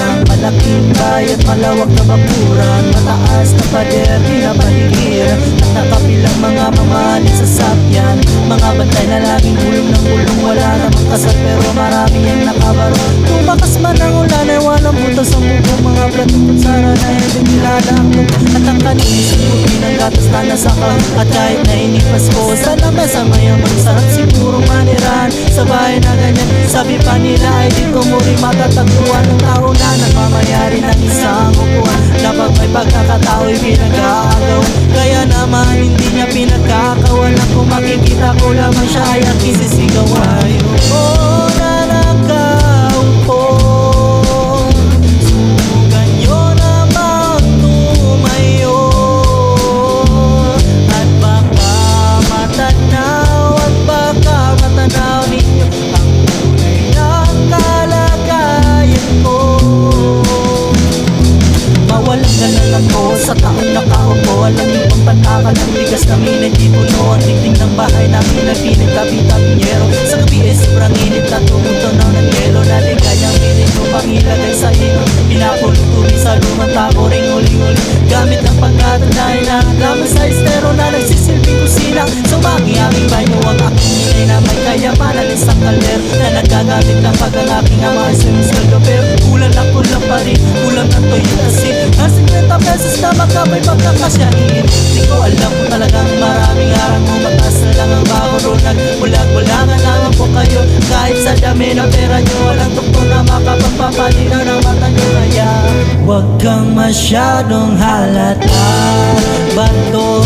ng malaking bayat, malawak na bakuran, mataas na pader, di na paligiran, at nakapilang mga mamahalin sa sakyan, mga bantay na laging gulong ng gulong, wala namang kasal pero marami ang nakabaro. Tumakas man ang ulan ay walang butas ang buko, mga platong kutsara na hindi nilalangtong, at ang kaninis ang puti ng gatas na nasakang, at kahit na inipas ko sa lamesa mayamang sarap siguro manirahan sa bahay na ganyan. Sabi pa nila ay di ko muli matatagpuan ng tao na nagmamayari ng isang upuan, na pag may pagkakatao'y pinag-aagawan, kaya naman hindi niya pinagkakawalan. Kung makikita ko lamang siya ay ang isisigawan. Oh, nanakaupo, subukan nyo namang tumayo, at baka matanaw ninyo ang tunay ng kalagayan ko. Mawalang galan ako sa taong nakaupo, alam niyo bang pantakal ng bigas namin ay di puno, ang tingting ng bahay namin ay pinagtabi-tabinyero. Sa gabi ay sobrang init at tumutunaw ng yelo, na ligayang pilit ko pang ilagay sa ino, pinapulong tubig sa lumang tabo ring uli-uli, gamit ang pagkatanda na lamang sa estero na nagsisilbing kusina. Sumagi aming banyo ang aking inay na may kayamanan, isang kalder na nagagamit ng pag ang aking ama ay sumisweldo, pero kulang na kulang pa rin, kulang ng toyo kasi ang 50 pesos na makabay pagkakasyahin. Di ko alam kung talagang maraming harang mo, mataas na lang ang bahuro, nagbulag-bulagan naman po kayo, kahit sa dami ng pera nyo walang tukto na makapagpapalinaw ng mata nyo. Kaya huwag kang masyadong halata, bato